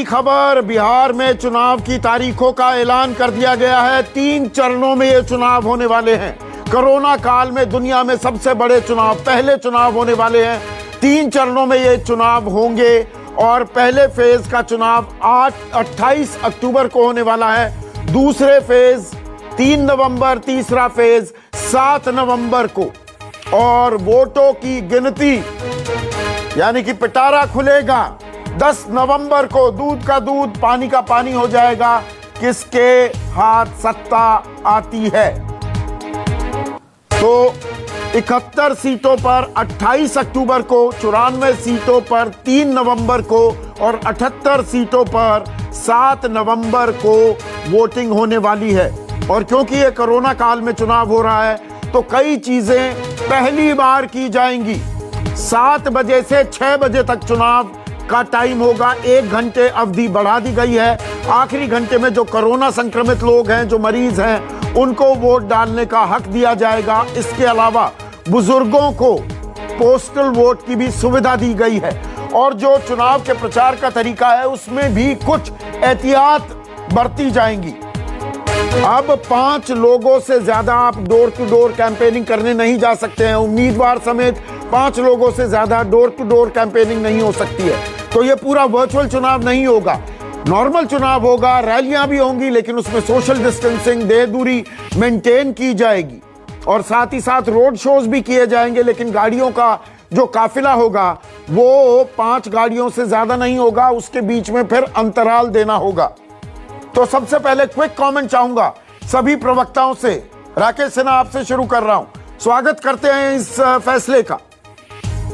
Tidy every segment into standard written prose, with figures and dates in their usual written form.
बड़ी खबर, बिहार में चुनाव की तारीखों का ऐलान कर दिया गया है। 3 चरणों में ये चुनाव होने वाले हैं। कोरोना काल में दुनिया में सबसे बड़े चुनाव, पहले चुनाव होने वाले हैं। 3 चरणों में ये चुनाव होंगे और पहले फेज का चुनाव 28 अक्टूबर को होने वाला है। दूसरे फेज 3 नवंबर, तीसरा फेज 7 नवंबर को। और वोटों की गिनती यानी कि पिटारा खुलेगा 10 नवंबर को। दूध का दूध, पानी का पानी हो जाएगा, किसके हाथ सत्ता आती है। तो 71 सीटों पर 28 अक्टूबर को, 94 सीटों पर 3 नवंबर को और 78 सीटों पर 7 नवंबर को वोटिंग होने वाली है। और क्योंकि ये कोरोना काल में चुनाव हो रहा है तो कई चीजें पहली बार की जाएंगी। 7 बजे से 6 बजे तक चुनाव का टाइम होगा। 1 घंटे अवधि बढ़ा दी गई है। आखिरी घंटे में जो कोरोना संक्रमित लोग हैं, जो मरीज हैं, उनको वोट डालने का हक दिया जाएगा। इसके अलावा बुजुर्गों को पोस्टल वोट की भी सुविधा दी गई है। और जो चुनाव के प्रचार का तरीका है उसमें भी कुछ एहतियात बरती जाएंगी। अब 5 लोगों से ज्यादा आप डोर टू डोर कैंपेनिंग करने नहीं जा सकते हैं। उम्मीदवार समेत 5 लोगों से ज्यादा डोर टू डोर कैंपेनिंग नहीं हो सकती है। तो ये पूरा वर्चुअल चुनाव नहीं होगा, नॉर्मल चुनाव होगा। रैलियां भी होंगी लेकिन उसमें सोशल डिस्टेंसिंग, देह दूरी मेंटेन की जाएगी। और साथ ही साथ रोड शोज भी किए जाएंगे, लेकिन गाड़ियों का जो काफिला होगा वो 5 गाड़ियों से ज्यादा नहीं होगा। उसके बीच में फिर अंतराल देना होगा। तो सबसे पहले क्विक कमेंट चाहूंगा सभी प्रवक्ताओं से। राकेश सिन्हा, आपसे शुरू कर रहा हूं। स्वागत करते हैं इस फैसले का।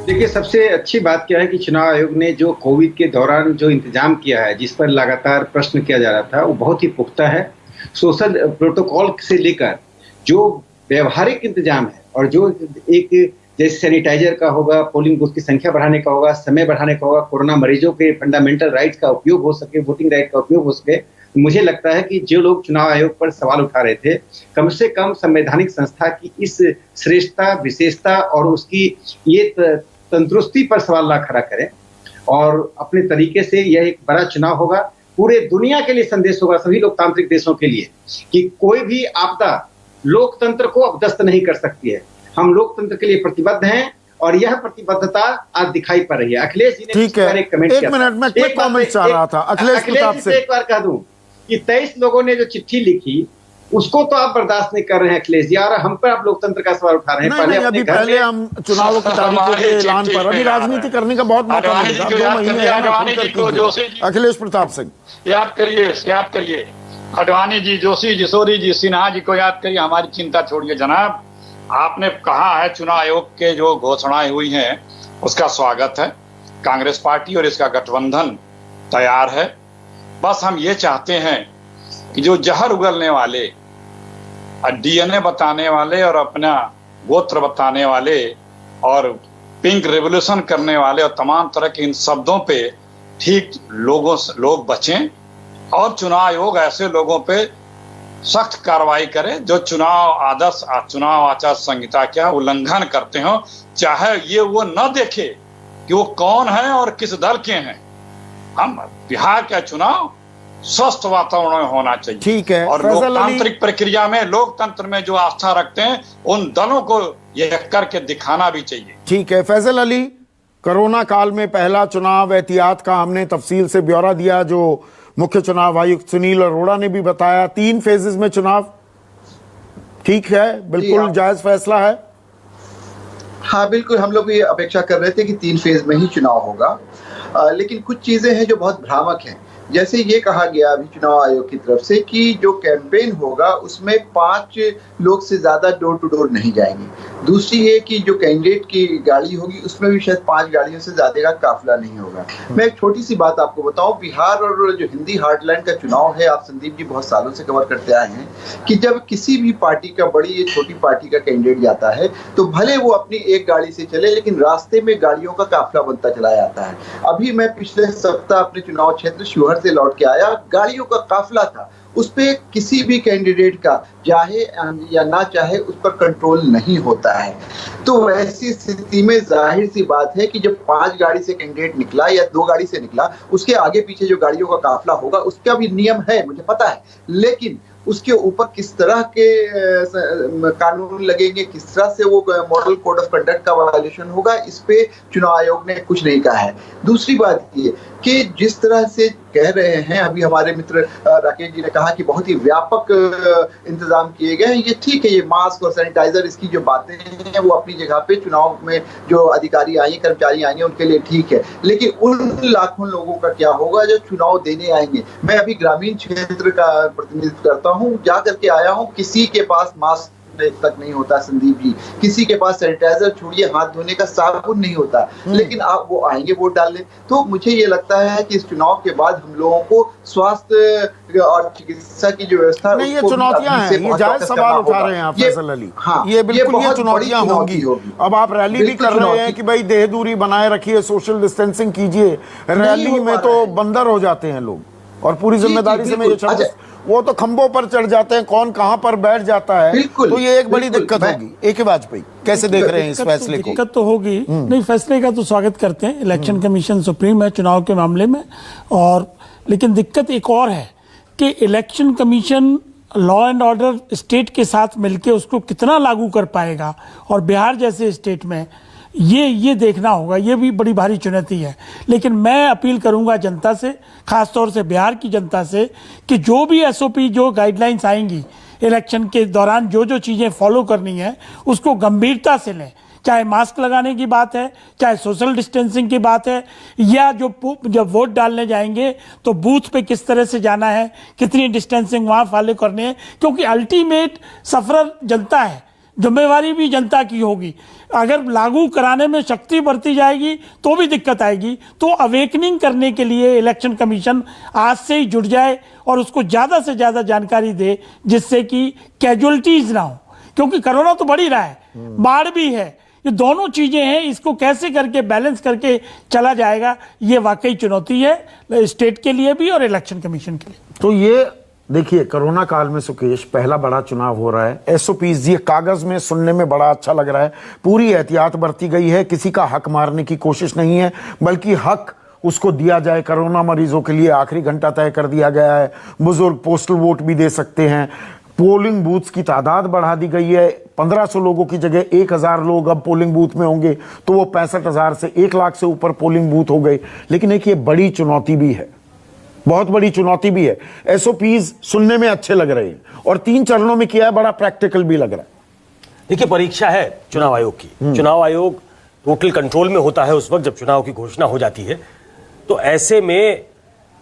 देखिए, सबसे अच्छी बात क्या है कि चुनाव आयोग ने जो कोविड के दौरान जो इंतजाम किया है, जिस पर लगातार प्रश्न किया जा रहा था, वो बहुत ही पुख्ता है। सोशल प्रोटोकॉल से लेकर जो व्यवहारिक इंतजाम है और जो एक जैसे सैनिटाइजर का होगा, पोलिंग बूथ की संख्या बढ़ाने का होगा, समय बढ़ाने का होगा, कोरोना मरीजों के फंडामेंटल राइट्स का उपयोग हो सके, वोटिंग राइट का उपयोग हो सके। मुझे लगता है कि जो लोग चुनाव आयोग पर सवाल उठा रहे थे, कम से कम संवैधानिक संस्था की इस श्रेष्ठता, विशेषता और उसकी ये तंदुरुस्ती पर सवाल ना खड़ा करें। और अपने तरीके से यह एक बड़ा चुनाव होगा, पूरे दुनिया के लिए संदेश होगा, सभी लोकतांत्रिक देशों के लिए, कि कोई भी आपदा लोकतंत्र को अपदस्त नहीं कर सकती है। हम लोकतंत्र के लिए प्रतिबद्ध हैं और यह प्रतिबद्धता आज दिखाई पड़ रही है। अखिलेश जी ने एक कमेंट किया, एक मिनट में क्विक कमेंट चाह रहा था। अखिलेश जी से एक बार कह दूं कि 23 लोगों ने जो चिट्ठी लिखी उसको तो आप बर्दाश्त नहीं कर रहे हैं अखिलेश जी, और हम पर आप लोकतंत्र का सवाल उठा रहे हैं। पहले हम चुनावों की तारीखों के ऐलान पर, अभी राजनीति करने का बहुत मौका मिलेगा। 2 महीने हैं। अखिलेश प्रताप सिंह, याद करिए अडवाणी जी, जोशी जी, सोरी जी, सिन्हा जी को याद करिए। हमारी चिंता छोड़िए जनाब। आपने कहा है चुनाव आयोग के जो घोषणाएं हुई हैं उसका स्वागत है। कांग्रेस पार्टी और इसका गठबंधन तैयार है। बस हम ये चाहते हैं कि जो जहर उगलने वाले, डीएनए बताने वाले और अपना गोत्र बताने वाले और पिंक रेवोल्यूशन करने वाले और तमाम तरह के इन शब्दों पे ठीक लोग बचें और चुनाव आयोग ऐसे लोगों पे सख्त कार्रवाई करे जो चुनाव आचार संहिता का उल्लंघन करते हो, चाहे ये वो न देखे कि वो कौन है और किस दल के हैं। हम बिहार का चुनाव स्वस्थ वातावरण में होना चाहिए। ठीक है। और लोकतांत्रिक प्रक्रिया में, लोकतंत्र में जो आस्था रखते हैं उन दलों को यह करके दिखाना भी चाहिए। ठीक है। फैसल अली, कोरोना काल में पहला चुनाव, एहतियात का हमने तफसील से ब्यौरा दिया जो मुख्य चुनाव आयुक्त सुनील अरोड़ा ने भी बताया। 3 फेजेस में चुनाव, ठीक है, बिल्कुल जायज फैसला है। हाँ बिल्कुल, हम लोग भी अपेक्षा कर रहे थे कि 3 फेज में ही चुनाव होगा। लेकिन कुछ चीजें हैं जो बहुत भ्रामक हैं। जैसे ये कहा गया अभी चुनाव आयोग की तरफ से कि जो कैंपेन होगा उसमें 5 लोग से ज्यादा डोर टू डोर नहीं जाएंगे। दूसरी ये कि जो कैंडिडेट की गाड़ी होगी उसमें भी शायद 5 गाड़ियों से ज्यादा का काफिला नहीं होगा। मैं एक छोटी सी बात आपको बताऊं, बिहार और जो हिंदी हार्टलैंड का चुनाव है, आप संदीप जी बहुत सालों से कवर करते आए हैं कि जब किसी भी पार्टी का, बड़ी या छोटी पार्टी का कैंडिडेट जाता है तो भले वो अपनी एक गाड़ी से चले लेकिन रास्ते में गाड़ियों का काफिला बनता चला जाता है। अभी मैं पिछले सप्ताह अपने चुनाव क्षेत्र शिवहर से लौट के आया, गाड़ियों का काफिला था, उस पे किसी भी कैंडिडेट का चाहे या ना चाहे उस पर कंट्रोल नहीं होता है। तो ऐसी स्थिति में जाहिर सी बात है कि जब 5 गाड़ी से कैंडिडेट निकला या 2 गाड़ी से निकला, उसके आगे पीछे जो गाड़ियों का काफिला होगा उसका भी नियम है, मुझे पता है, लेकिन उसके ऊपर किस तरह के कानून लगेंगे, किस तरह से वो मॉडल कोड ऑफ कंडक्ट का वायलेशन होगा, इस पे चुनाव आयोग ने कुछ नहीं कहा है। दूसरी बात ये कि जिस तरह से कह रहे हैं, अभी हमारे मित्र राकेश जी ने कहा कि बहुत ही व्यापक इंतजाम किए गए हैं, ये ठीक है, ये मास्क और सैनिटाइजर, इसकी जो बातें हैं वो अपनी जगह पे चुनाव में जो अधिकारी आए, कर्मचारी आएंगे उनके लिए ठीक है, लेकिन उन लाखों लोगों का क्या होगा जो चुनाव देने आएंगे। मैं अभी ग्रामीण क्षेत्र का प्रतिनिधित्व करता हूँ, जा करके आया हूँ, किसी के पास मास्क तक नहीं होता संदीप जी, किसी के पास सैनिटाइजर छोड़िए हाथ धोने का साबुन नहीं होता, लेकिन आप वो आएंगे वोट डालने। तो मुझे ये लगता है कि इस चुनाव के बाद हम लोगों को स्वास्थ्य और चिकित्सा की जो व्यवस्था, नहीं, ये चुनौतियां हैं, ये जायज सवाल उठा रहे हैं आप फैसल अली। हाँ, ये बिल्कुल ये चुनौतियां होंगी। अब आप रैली भी कर रहे हैं कि भाई देह दूरी बनाए रखिए, सोशल डिस्टेंसिंग कीजिए, रैली में तो बंदर हो जाते हैं लोग, और पूरी जिम्मेदारी से मैं ये शब्द, वो तो खंभों पर चढ़ जाते हैं, कौन कहां पर बैठ जाता है, तो ये एक बड़ी दिक्कत होगी। AK वाजपेयी कैसे देख रहे हैं इस फैसले को? दिक्कत तो होगी नहीं, फैसले का तो स्वागत करते हैं, इलेक्शन कमीशन सुप्रीम है चुनाव के मामले में, और लेकिन दिक्कत एक और है कि election commission law and order state के साथ मिलकर उसको कितना लागू कर पाएगा, और बिहार जैसे स्टेट में ये देखना होगा, ये भी बड़ी भारी चुनौती है। लेकिन मैं अपील करूंगा जनता से, खासतौर से बिहार की जनता से, कि जो भी SOP, जो गाइडलाइंस आएंगी इलेक्शन के दौरान, जो चीज़ें फॉलो करनी है उसको गंभीरता से लें, चाहे मास्क लगाने की बात है, चाहे सोशल डिस्टेंसिंग की बात है, या जब वोट डालने जाएंगे तो बूथ पे किस तरह से जाना है, कितनी डिस्टेंसिंग वहाँ फॉलो करनी है, क्योंकि अल्टीमेट सफरर जनता है, जिम्मेवारी भी जनता की होगी। अगर लागू कराने में शक्ति बरती जाएगी तो भी दिक्कत आएगी। तो अवेकनिंग करने के लिए इलेक्शन कमीशन आज से ही जुट जाए और उसको ज़्यादा से ज़्यादा जानकारी दे, जिससे कि कैजुअलिटीज ना हो, क्योंकि कोरोना तो बढ़ ही रहा है, बाढ़ भी है, ये दोनों चीज़ें हैं, इसको कैसे करके बैलेंस करके चला जाएगा, ये वाकई चुनौती है स्टेट के लिए भी और इलेक्शन कमीशन के लिए। तो ये देखिए, कोरोना काल में सुकेश पहला बड़ा चुनाव हो रहा है। SOPs ये कागज में सुनने में बड़ा अच्छा लग रहा है, पूरी एहतियात बरती गई है, किसी का हक मारने की कोशिश नहीं है, बल्कि हक उसको दिया जाए। कोरोना मरीजों के लिए आखिरी घंटा तय कर दिया गया है, बुजुर्ग पोस्टल वोट भी दे सकते हैं, पोलिंग बूथ्स की तादाद बढ़ा दी गई है, 1500 लोगों की जगह 1000 लोग अब पोलिंग बूथ में होंगे, तो वो 65,000 से 1 लाख से ऊपर पोलिंग बूथ हो गए। लेकिन एक ये बड़ी चुनौती भी है, बहुत बड़ी चुनौती भी है। SOPs सुनने में अच्छे लग रहे हैं और 3 चरणों में किया है, बड़ा प्रैक्टिकल भी लग रहा है। देखिए, परीक्षा है चुनाव आयोग की। चुनाव आयोग टोटल कंट्रोल में होता है उस वक्त जब चुनाव की घोषणा हो जाती है। तो ऐसे में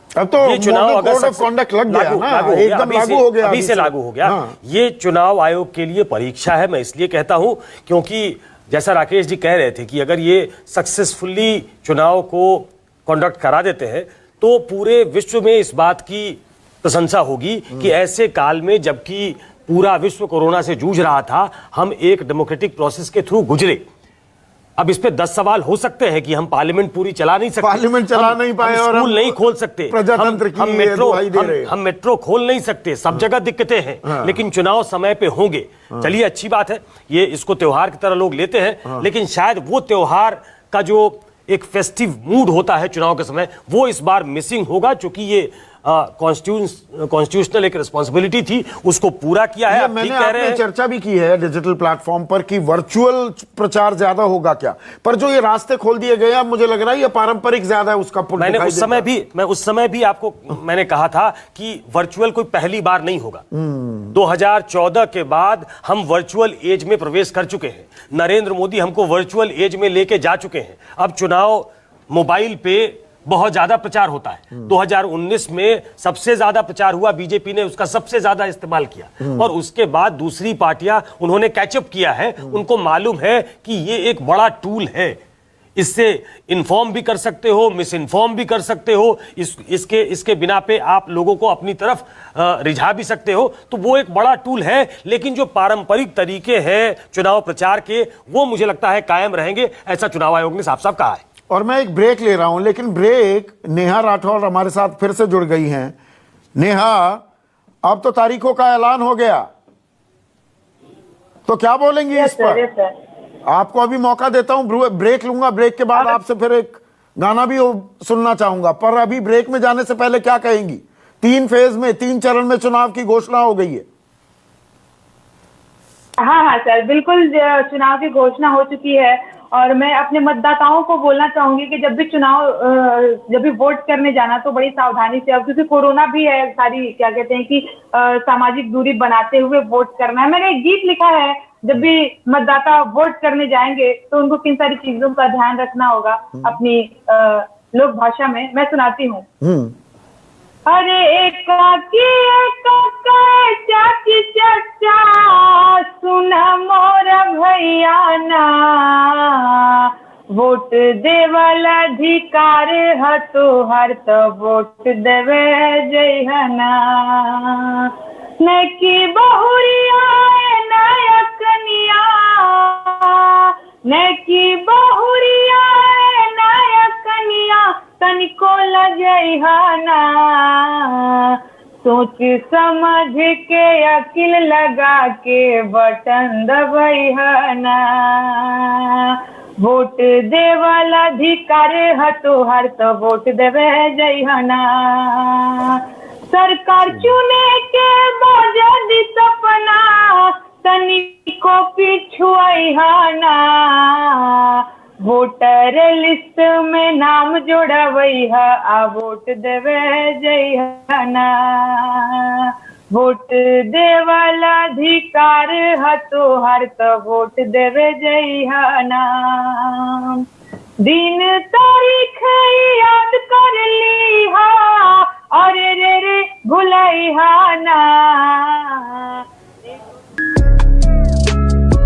अब तो ये चुनाव अगर कोड ऑफ कंडक्ट लग गया ना, एकदम लागू हो गया, अभी से लागू हो गया। हाँ। ये चुनाव आयोग के लिए परीक्षा है, मैं इसलिए कहता हूं क्योंकि जैसा राकेश जी कह रहे थे कि अगर ये सक्सेसफुली चुनाव को कंडक्ट करा देते हैं तो पूरे विश्व में इस बात की प्रशंसा होगी कि ऐसे काल में जबकि पूरा विश्व कोरोना से जूझ रहा था, हम एक डेमोक्रेटिक प्रोसेस के थ्रू गुजरे। अब इस पे 10 सवाल हो सकते हैं कि हम पार्लियामेंट पूरी चला नहीं सकते, पार्लियामेंट चला नहीं पाए, और स्कूल नहीं खोल सकते, प्रजातंत्र की हम मेट्रो खोल नहीं सकते, सब जगह दिक्कतें हैं, लेकिन चुनाव समय पे होंगे। चलिए, अच्छी बात है, ये इसको त्योहार की तरह लोग लेते हैं, लेकिन शायद वो त्योहार का जो एक फेस्टिव मूड होता है चुनाव के समय, वो इस बार मिसिंग होगा, क्योंकि ये कॉन्स्टिट्यूशनल एक रिस्पॉन्सिबिलिटी थी, उसको पूरा किया है। मैंने आपने चर्चा भी की है डिजिटल प्लेटफॉर्म पर कि वर्चुअल प्रचार ज्यादा होगा क्या, पर जो ये रास्ते खोल दिए गए, अब मुझे लग रहा है ये पारंपरिक ज्यादा है उसका। मैं उस समय भी आपको मैंने कहा था कि वर्चुअल कोई पहली बार नहीं होगा। 2014 के बाद हम वर्चुअल एज में प्रवेश कर चुके हैं, नरेंद्र मोदी हमको वर्चुअल एज में लेके जा चुके हैं। अब चुनाव मोबाइल पे बहुत ज्यादा प्रचार होता है। 2019 में सबसे ज्यादा प्रचार हुआ, बीजेपी ने उसका सबसे ज्यादा इस्तेमाल किया, और उसके बाद दूसरी पार्टियां उन्होंने कैचअप किया है। उनको मालूम है कि ये एक बड़ा टूल है, इससे इन्फॉर्म भी कर सकते हो, मिस इन्फॉर्म भी कर सकते हो, इसके बिना पे आप लोगों को अपनी तरफ रिझा भी सकते हो। तो वो एक बड़ा टूल है, लेकिन जो पारंपरिक तरीके हैं चुनाव प्रचार के, वो मुझे लगता है कायम रहेंगे, ऐसा चुनाव आयोग ने साफ साफ कहा है। और मैं एक ब्रेक ले रहा हूं, लेकिन ब्रेक नेहा राठौर हमारे साथ फिर से जुड़ गई हैं। नेहा, अब तो तारीखों का ऐलान हो गया, तो क्या बोलेंगी इस पर? आपको अभी मौका देता हूं, ब्रेक लूंगा, ब्रेक के बाद आपसे फिर एक गाना भी सुनना चाहूंगा, पर अभी ब्रेक में जाने से पहले क्या कहेंगी? 3 फेज में, 3 चरण में चुनाव की घोषणा हो गई है। हाँ सर, बिल्कुल चुनाव की घोषणा हो चुकी है और मैं अपने मतदाताओं को बोलना चाहूंगी कि जब भी वोट करने जाना तो बड़ी सावधानी से, अब क्योंकि कोरोना भी है, सारी क्या कहते हैं कि सामाजिक दूरी बनाते हुए वोट करना है। मैंने एक गीत लिखा है, जब भी मतदाता वोट करने जाएंगे तो उनको किन सारी चीजों का ध्यान रखना होगा अपनी लोक भाषा में, मैं सुनाती हूँ। अरे एक चाची चाचा सुन मोर भैया ना, वोट देवल अधिकार है तोहर, तो वोट देवे जइहना। नकी बहुरिया नया कनिया, नकी बहुरिया नया कनिया, तनिको लजइहना। सोच समझ के अकिल लगा के बटन दबइहना। वोट देवल अधिकार है तोहर, तो वोट देवे जइहना। सरकार चुने के बजद सपना, तनिको पिछुआइहना। वोटर लिस्ट में नाम जोड़वइहा, आ वोट देवे जइहना। वोट देवल अधिकार है तोहर, तो वोट देवे जइहना। दिन तारीख याद कर लीहा, अरे रे भुलइहा ना।